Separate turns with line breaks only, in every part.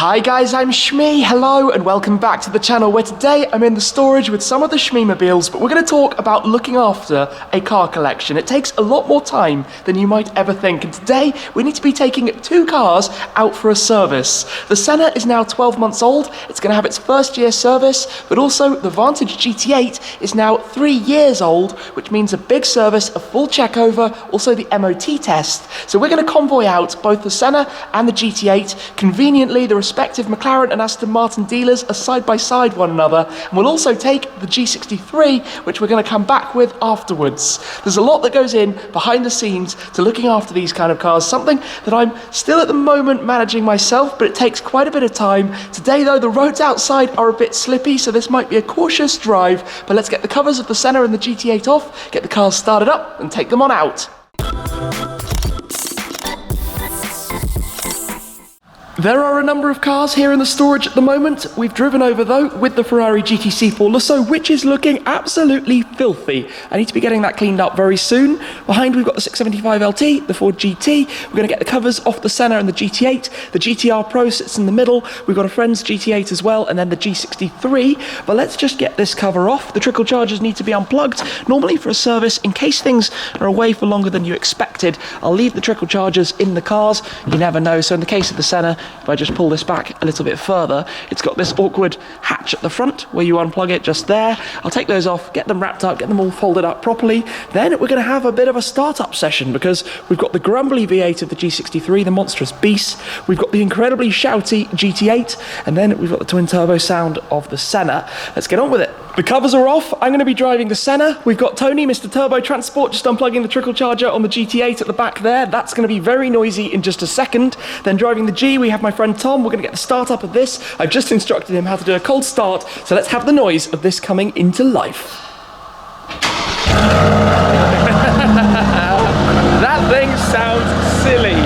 Hi guys, I'm Shmee, hello and welcome back to the channel where today I'm in the storage with some of the Shmee-mobiles, but we're going to talk about looking after a car collection. It takes a lot more time than you might ever think, and today we need to be taking two cars out for a service. The Senna is now 12 months old, it's going to have its first year service, but also the Vantage GT8 is now 3 years old, which means a big service, a full check over, also the MOT test. So we're going to convoy out both the Senna and the GT8. Conveniently, the respective McLaren and Aston Martin dealers are side by side one another, and we'll also take the G63, which we're going to come back with afterwards. There's a lot that goes in behind the scenes to looking after these kind of cars, something that I'm still at the moment managing myself, but it takes quite a bit of time. Today though, the roads outside are a bit slippy, so this might be a cautious drive, but let's get the covers of the Senna and the GT8 off, get the cars started up and take them on out. There are a number of cars here in the storage at the moment. We've driven over though with the Ferrari GTC4 Lusso, which is looking absolutely filthy. I need to be getting that cleaned up very soon. Behind we've got the 675 LT, the Ford GT. We're going to get the covers off the Senna and the GT8. The GTR Pro sits in the middle. We've got a friend's GT8 as well, and then the G63. But let's just get this cover off. The trickle chargers need to be unplugged. Normally for a service, in case things are away for longer than you expected, I'll leave the trickle chargers in the cars. You never know. So in the case of the Senna, if I just pull this back a little bit further, it's got this awkward hatch at the front where you unplug it just there. I'll take those off, get them wrapped up, get them all folded up properly. Then we're going to have a bit of a startup session because we've got the grumbly V8 of the G63, the monstrous beast. We've got the incredibly shouty GT8, and then we've got the twin turbo sound of the Senna. Let's get on with it. The covers are off. I'm going to be driving the Senna. We've got Tony, Mr. Turbo Transport, just unplugging the trickle charger on the GT8 at the back there. That's going to be very noisy in just a second. Then driving the G, we have my friend Tom. We're going to get the start up of this. I've just instructed him how to do a cold start, so let's have the noise of this coming into life. That thing sounds silly.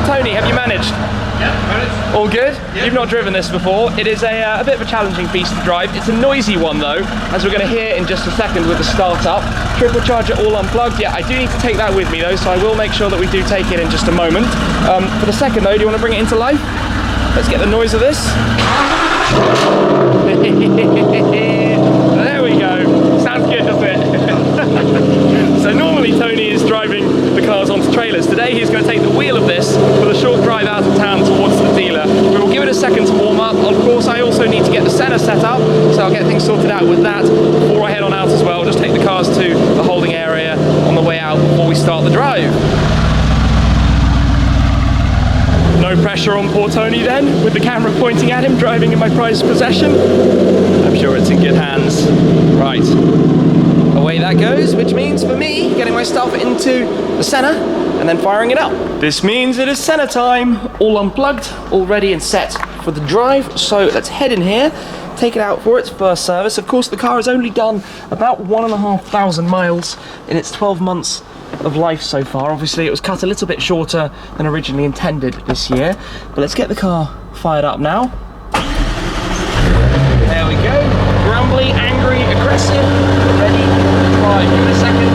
Tony, have you managed?
Yeah, managed.
All good?
Yeah.
You've not driven this before. It is a bit of a challenging beast to drive. It's a noisy one though, as we're going to hear in just a second with the start up. Triple charger all unplugged. Yeah, I do need to take that with me though, so I will make sure that we do take it in just a moment. For the second though, do you want to bring it into life? Let's get the noise of this. There we go. Sounds good, doesn't it? So normally Tony is driving the cars onto trailers. Today he's going to take the wheel of this for the short drive out of town towards the dealer. We will give it a second to warm up. Of course, I also need to get the Senna set up, so I'll get things sorted out with that before I head on out as well. I'll just take the cars to the holding area on the way out before we start the drive. No pressure on poor Tony then, with the camera pointing at him, driving in my prized possession. I'm sure it's in good hands. Right, away that goes, which means for me, getting my stuff into the Senna and then firing it up. This means it is Senna time, all unplugged, all ready and set for the drive. So let's head in here, take it out for its first service. Of course, the car has only done about 1,500 miles in its 12 months of life so far. Obviously it was cut a little bit shorter than originally intended this year, but let's get the car fired up now. There we go, grumbly, angry, aggressive, ready to drive. Give it a second,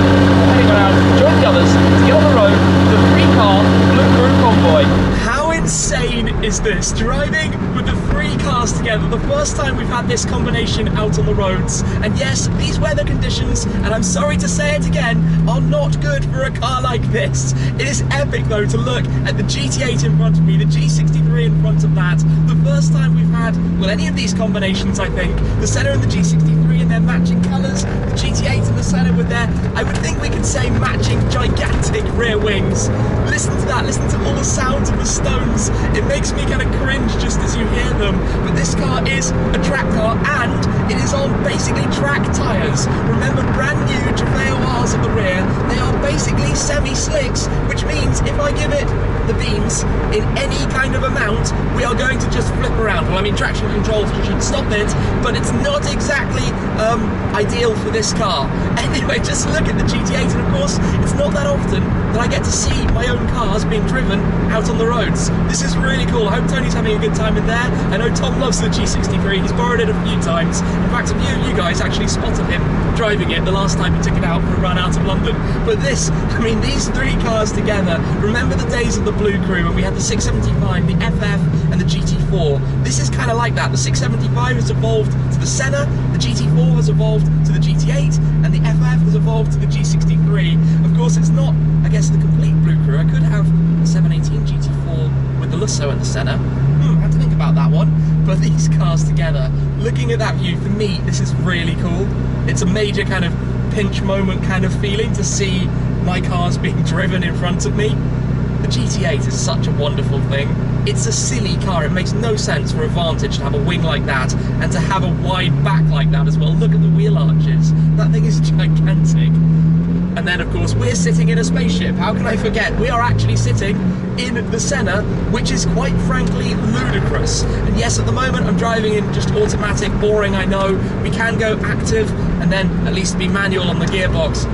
anyone out, join the others to get on the road with the 3-car Blue Crew Convoy. How insane is this? Driving with the 3 cars together, the first time we've had this combination out on the roads. And yes, these weather conditions, and I'm sorry to say it again, are not good for a car like this. It is epic though to look at the GT8 in front of me, the G63 in front of that. The first time we've had, well, any of these combinations, I think, the Senna and the G63 in their matching colours, the GT8 and the Senna with their, I would think we could say, matching gigantic rear wings. Listen to that, listen to all the sounds of the stones. It makes me kind of cringe just as you hear them. But this car is a track car, and it is on basically track tyres. Remember, brand new Trofeo-Rs at the rear. They are basically semi-slicks, which means if I give it the beans in any kind of amount, we are going to just flip around. Well, I mean, traction control should stop it, but it's not exactly ideal for this car. Anyway, just look at the GT8, and of course, it's not that often that I get to see my own cars being driven out on the roads. This is really cool. I hope Tony's having a good time in there. I know Tom loves the G63. He's borrowed it a few times. In fact, a few of you guys actually spotted him driving it the last time he took it out for a run out of London. But this, I mean, these 3 cars together, remember the days of the Blue Crew when we had the 675, the FF and the GT4. kind of like that. The 675 has evolved to the Senna, the GT4 has evolved to the GT8, and the FF has evolved to the G63. Of course, it's not, I guess, the complete Blue Crew. I could have the 718 GT4 with the Lusso and the Senna. I had to think about that one. But these cars together, looking at that view, for me, this is really cool. It's a major kind of pinch moment kind of feeling to see my cars being driven in front of me. The GT8 is such a wonderful thing. It's a silly car. It makes no sense for a Vantage to have a wing like that and to have a wide back like that as well. Look at the wheel arches. That thing is gigantic. And then, of course, we're sitting in a spaceship. How can I forget? We are actually sitting in the Senna, which is quite frankly ludicrous. And yes, at the moment I'm driving in just automatic, boring, I know. We can go active and then at least be manual on the gearbox.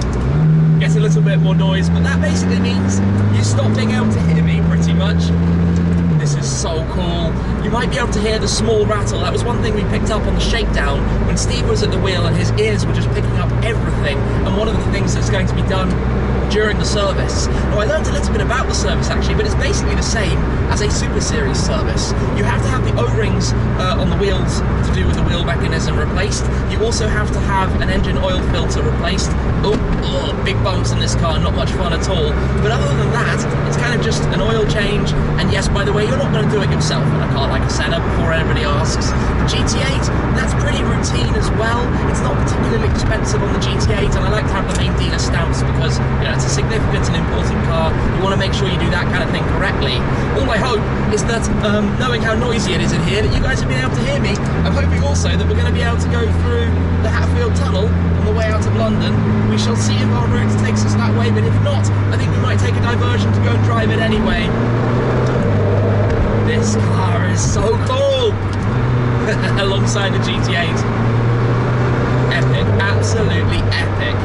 Gets a little bit more noise, but that basically means you stop being able to hear me pretty much. This is so cool. You might be able to hear the small rattle. That was one thing we picked up on the shakedown when Steve was at the wheel and his ears were just picking up everything. And one of the things that's going to be done during the service. Now, I learned a little bit about the service actually, but it's basically the same as a Super Series service. You have to have the O-rings on the wheels to do with the wheel mechanism replaced. You also have to have an engine oil filter replaced. Oh, big bumps in this car, not much fun at all. But other than that, it's kind of just an oil change. And yes, by the way, you're not going to do it yourself on a car like a Senna before anybody asks. The GT8, that's pretty routine as well. It's not particularly expensive on the GT8, and I like to have the main dealer stamps because, you know, it's a significant and important car. You want to make sure you do that kind of thing correctly. All I hope is that, knowing how noisy it is in here, that you guys have been able to hear me. I'm hoping also that we're going to be able to go through the Hatfield Tunnel on the way out of London. We shall see if our route takes us that way, but if not, I think we might take a diversion to go and drive it anyway. This car is so cool! Alongside the GT8. Epic, absolutely epic.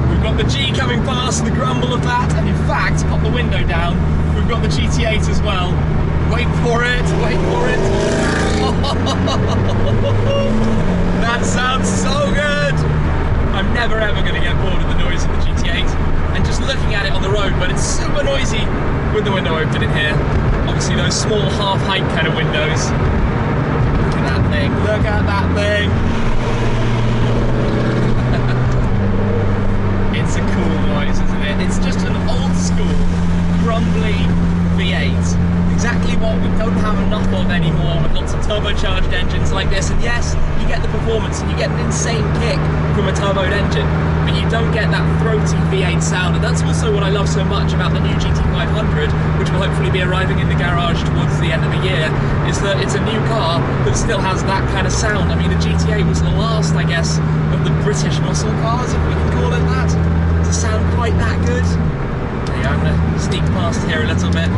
We've got the G coming past, the grumble of that, and in fact, pop the window down, we've got the GT8 as well. Wait for it, wait for it. That sounds so good! I'm never ever going to get bored of the noise of the GT8 and just looking at it on the road, but it's super noisy with the window open in here. Obviously those small half-height kind of windows. Look at that thing, look at that thing. It's a cool noise, isn't it? It's just an old school, grumbly V8. Exactly what we don't have enough of anymore with lots of turbocharged engines like this. And yes, you get the performance and you get an insane kick from a turboed engine, but you don't get that throaty V8 sound. And that's also what I love so much about the new GT500, which will hopefully be arriving in the garage towards the end of the year, is that it's a new car that still has that kind of sound. I mean, the GT8 was the last, I guess, of the British muscle cars, if we can call it that, to sound quite that good. There you go, I'm going to sneak past here a little bit.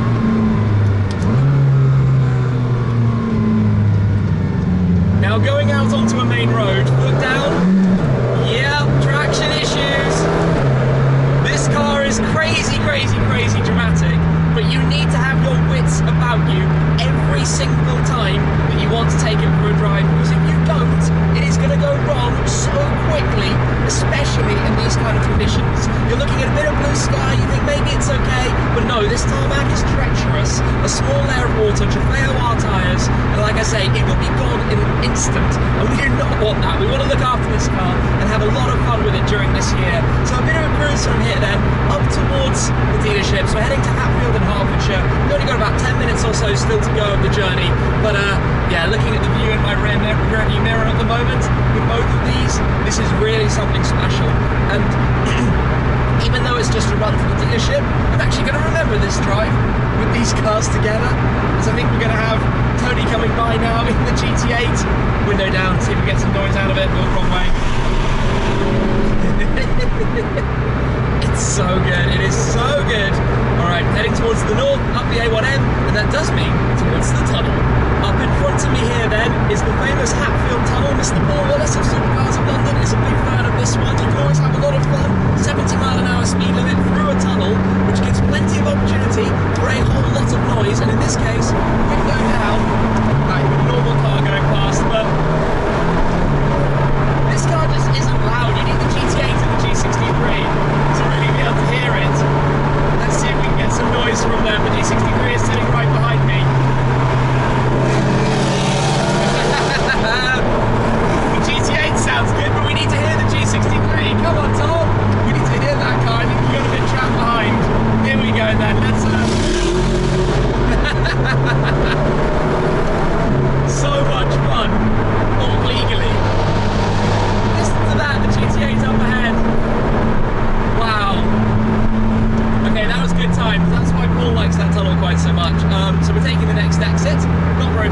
Now going out onto a main road, foot down, yeah, traction issues. This car is crazy, crazy, crazy dramatic, but you need to have your wits about you every single time that you want to take it for a drive, because if you don't, it is going to go wrong so quickly, especially in these kind of conditions. You're looking at a bit of blue sky, you think maybe it's okay, but no, this tarmac is treacherous. A small layer of water to fail our tyres, and like I say, it will be gone in an instant, and we do not want that. We want to look after this car and have a lot of fun with it during this year. So a bit of a cruise from here then, up towards the dealerships. We're heading to Hatfield in Hertfordshire. We've only got about 10 minutes or so still to go of the journey, but yeah, looking at the view in my rearview mirror at the moment, with both of these, this is really something special. And even though it's just a run for the dealership, I'm actually going to remember this drive with these cars together, as I think we're going to have Tony coming by now in the GT8. Window down, see if we get some noise out of it. Oh, wrong way. It's so good, it is so good. Alright, heading towards the north, up the A1M, and that does mean towards the tunnel. Up in front of me here then is the famous Hatfield Tunnel. Mr. Paul Willis of Supercars of London is a big fan of this one. You can always have a lot of fun. 70-mile-an-hour speed limit through a tunnel, which gives plenty of opportunity for a whole lot of noise, and in this case, window down, like normal car going past, but this car just isn't loud. You need the GT8 and the G63 to really be able to hear it. Let's see if we can get some noise from them. The G63 is sitting right behind me.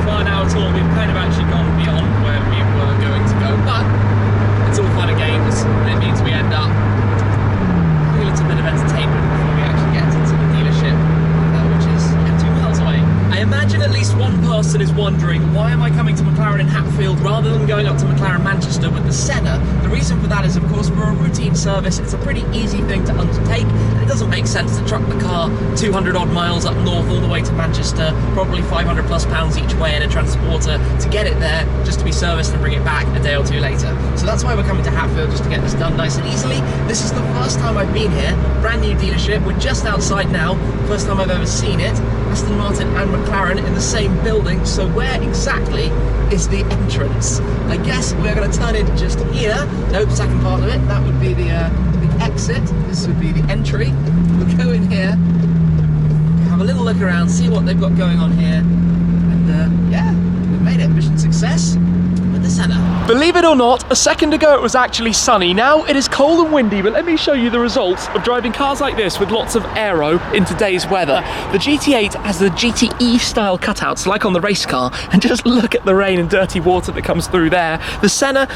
far now at all. We've kind of actually gone beyond where we were going to go, but it's all fun and games, and it means we end up doing a little bit of entertainment before we actually get into the dealership, which is 2 miles away. I imagine at least one person is wondering, why am I coming to McLaren in Hatfield rather than going up to McLaren Manchester with the Senna? The reason for that is, of course, we're a routine service. It's a pretty easy thing to undertake, and it doesn't make sense to truck the car 200 odd miles up north all the way to Manchester, probably 500 plus pounds each way in a transporter to get it there, just to be serviced and bring it back a day or two later. So that's why we're coming to Hatfield, just to get this done nice and easily. This is the first time I've been here, brand new dealership. We're just outside now, first time I've ever seen it. Aston Martin and McLaren in the same building, so where exactly is the entrance? I guess we're going to turn in just here. Nope, second part of it, that would be the exit. This would be the entry. We'll go in here, have a little look around, see what they've got going on here, and yeah, we've made it. Mission success with the Senna. Believe it or not, a second ago it was actually sunny. Now it is cold and windy, but let me show you the results of driving cars like this with lots of aero in today's weather. The GT8 has the GTE style cutouts like on the race car, and just look at the rain and dirty water that comes through there. The Senna,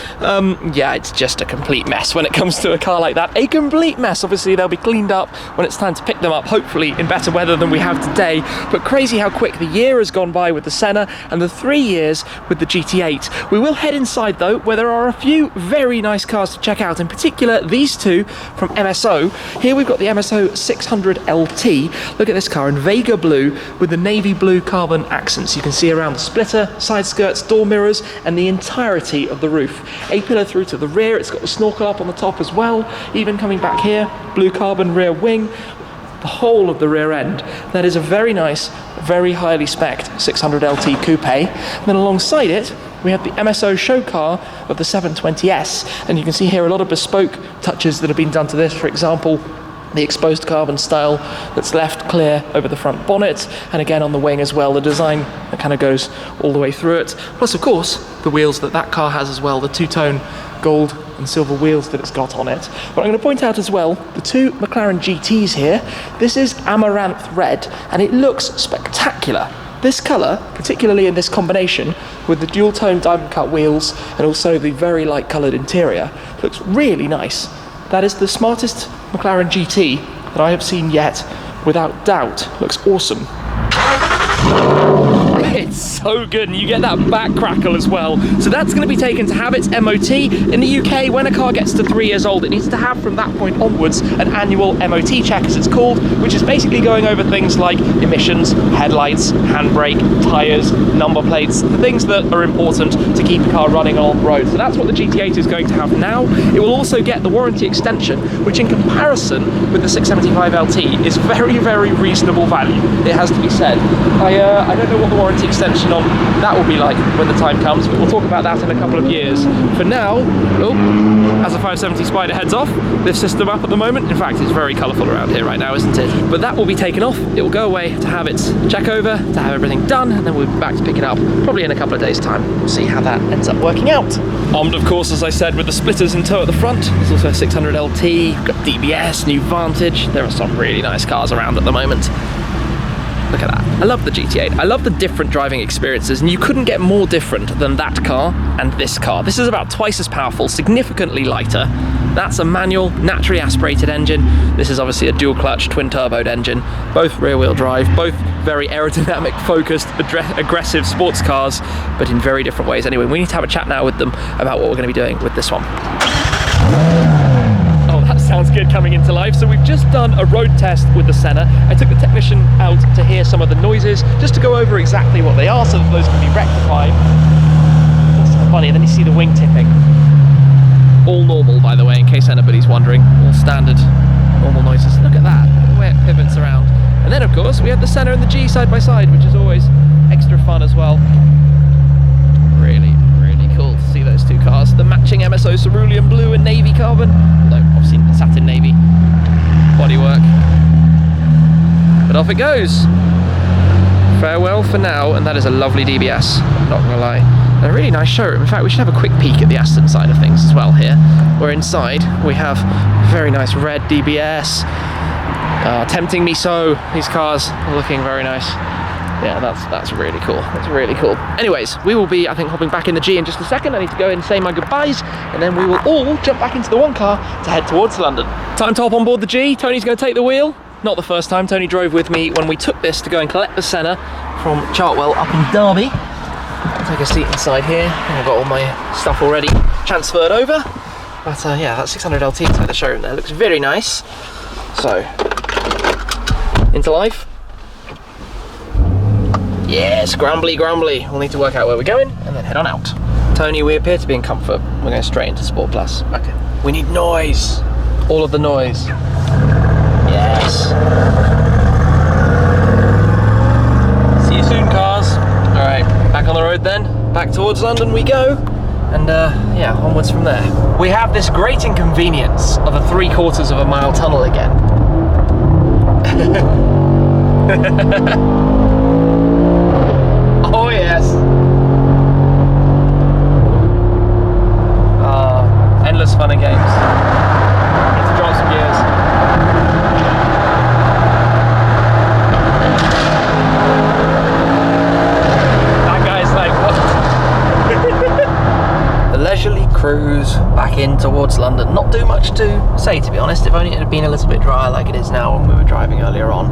yeah, it's just a complete mess when it comes to a car like that. A complete mess. Obviously they'll be cleaned up when it's time to pick them up, hopefully in better weather than we have today. But crazy how quick the year has gone by with the Senna and the 3 years with the GT8. We will head inside though, where there are a few very nice cars to check out, in particular these two from MSO. Here we've got the MSO 600 LT. Look at this car in Vega blue with the navy blue carbon accents. You can see around the splitter, side skirts, door mirrors, and the entirety of the roof. A-pillar through to the rear. It's got the snorkel up on the top as well. Even coming back here, blue carbon rear wing. The whole of the rear end. That is a very nice, very highly spec'd 600 LT coupe. And then alongside it, we have the MSO show car of the 720S, and you can see here a lot of bespoke touches that have been done to this. For example, the exposed carbon style that's left clear over the front bonnet, and again on the wing as well, the design that kind of goes all the way through it. Plus, of course, the wheels that that car has as well, the two-tone gold and silver wheels that it's got on it. But I'm going to point out as well, the two McLaren GTs here, this is Amaranth Red, and it looks spectacular. This colour, particularly in this combination, with the dual-tone diamond cut wheels and also the very light coloured interior, looks really nice. That is the smartest McLaren GT that I have seen yet, without doubt. Looks awesome. It's so good, and you get that back crackle as well. So that's going to be taken to have its MOT. In the UK, when a car gets to 3 years old, it needs to have from that point onwards an annual MOT check, as it's called, which is basically going over things like emissions, headlights, handbrake, tyres, number plates, the things that are important to keep a car running on the road. So that's what the GT8 is going to have now. It will also get the warranty extension, which in comparison with the 675 LT is very, very reasonable value, it has to be said. I don't know what the warranty extension on that will be like when the time comes, but we'll talk about that in a couple of years. For now, as the 570 Spider heads off, this system up at the moment. In fact, it's very colourful around here right now, isn't it? But that will be taken off. It will go away to have its check over, to have everything done, and then we'll be back to pick it up probably in a couple of days' time. We'll see how that ends up working out. Armed, of course, as I said, with the splitters in tow at the front. There's also a 600 LT, we've got DBS, new Vantage. There are some really nice cars around at the moment. Look at that. I love the GT8. I love the different driving experiences, and you couldn't get more different than that car and this car. This is about twice as powerful, significantly lighter. That's a manual, naturally aspirated engine. This is obviously a dual clutch, twin turboed engine, both rear wheel drive, both very aerodynamic focused, aggressive sports cars, but in very different ways. Anyway, we need to have a chat now with them about what we're going to be doing with this one. That sounds good coming into life. So we've just done a road test with the Senna. I took the technician out to hear some of the noises, just to go over exactly what they are so that those can be rectified. That's so funny, and then you see the wing tipping. All normal, by the way, in case anybody's wondering. All standard, normal noises. Look at that, the way it pivots around. And then, of course, we have the Senna and the G side by side, which is always extra fun as well. Really, really cool to see those two cars. The matching MSO cerulean blue and navy carbon. No, obviously satin navy bodywork. But off it goes. Farewell for now, and that is a lovely DBS, not gonna lie. And a really nice showroom. In fact, we should have a quick peek at the Aston side of things as well here. Where inside we have very nice red DBS. Tempting me so. These cars are looking very nice. Yeah, that's really cool. That's really cool. Anyways, we will be, I think, hopping back in the G in just a second. I need to go and say my goodbyes, and then we will all jump back into the one car to head towards London. Time to hop on board the G. Tony's going to take the wheel. Not the first time. Tony drove with me when we took this to go and collect the Senna from Chartwell up in Derby. I'll take a seat inside here. I've got all my stuff already transferred over. But yeah, that 600 LT inside the showroom there looks very nice. So, into life. Yes, grumbly. We'll need to work out where we're going and then head on out. Tony, we appear to be in comfort. We're going straight into Sport Plus. Okay. We need noise. All of the noise. Yes. See you soon, cars. All right, back on the road then. Back towards London we go. And yeah, onwards from there. We have this great inconvenience of a 3/4 of a mile tunnel again. Oh yes. Endless fun and games. Need to drive some gears. That guy's like, what? The leisurely cruise back in towards London. Not too much to say, to be honest. If only it had been a little bit drier like it is now when we were driving earlier on.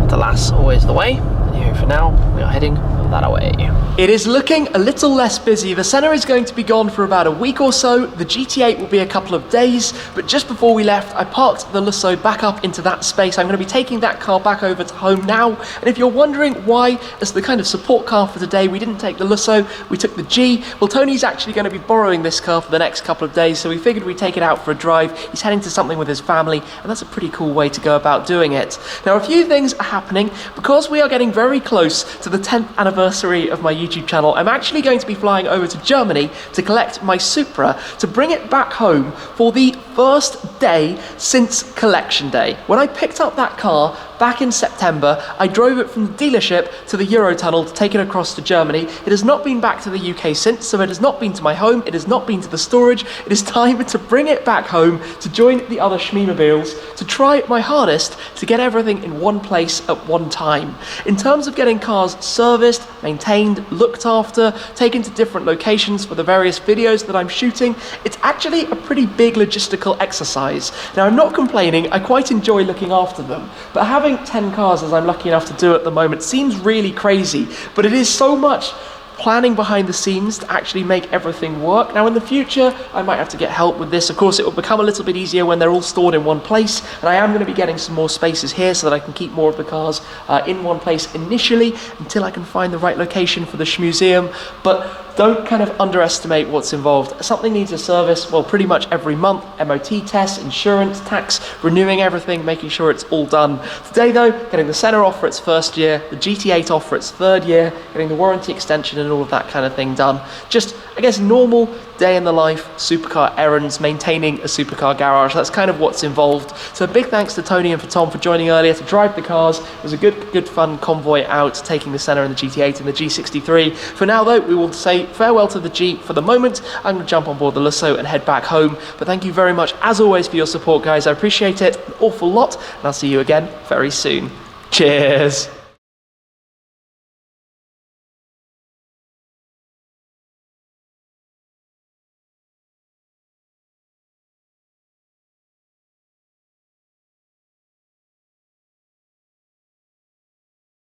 But alas, always the way. Anyway, for now, we are heading that away. It is looking a little less busy. The Senna is going to be gone for about a week or so. The GT8 will be a couple of days, but just before we left, I parked the Lusso back up into that space. I'm going to be taking that car back over to home now. And if you're wondering why, as the kind of support car for today, we didn't take the Lusso, we took the G. Well, Tony's actually going to be borrowing this car for the next couple of days, so we figured we'd take it out for a drive. He's heading to something with his family, and that's a pretty cool way to go about doing it. Now, a few things are happening. Because we are getting very close to the 10th anniversary of my YouTube channel, I'm actually going to be flying over to Germany to collect my Supra to bring it back home for the first day since collection day. When I picked up that car back in September, I drove it from the dealership to the Eurotunnel to take it across to Germany. It has not been back to the UK since, so it has not been to my home, it has not been to the storage. It is time to bring it back home to join the other Schmeemobiles, to try my hardest to get everything in one place at one time. In terms of getting cars serviced, maintained, looked after, taken to different locations for the various videos that I'm shooting, it's actually a pretty big logistical exercise. Now, I'm not complaining, I quite enjoy looking after them, but having 10 cars, as I'm lucky enough to do at the moment, seems really crazy, but it is so much planning behind the scenes to actually make everything work. Now in the future, I might have to get help with this. Of course, it will become a little bit easier when they're all stored in one place, and I am going to be getting some more spaces here so that I can keep more of the cars in one place initially until I can find the right location for the Schmuseum. But don't kind of underestimate what's involved. Something needs a service, well, pretty much every month. MOT tests, insurance, tax, renewing everything, making sure it's all done. Today though, getting the Senna off for its first year, the GT8 off for its third year, getting the warranty extension and all of that kind of thing done. Just, I guess, normal day in the life supercar errands, maintaining a supercar garage. That's kind of what's involved. So big thanks to Tony and for Tom for joining earlier to drive the cars. It was a good fun convoy out, taking the Senna and the GT8 and the G63. For now though, we will say farewell to the G for the moment. I'm going to jump on board the Lusso and head back home. But thank you very much as always for your support, guys. I appreciate it an awful lot, and I'll see you again very soon. Cheers.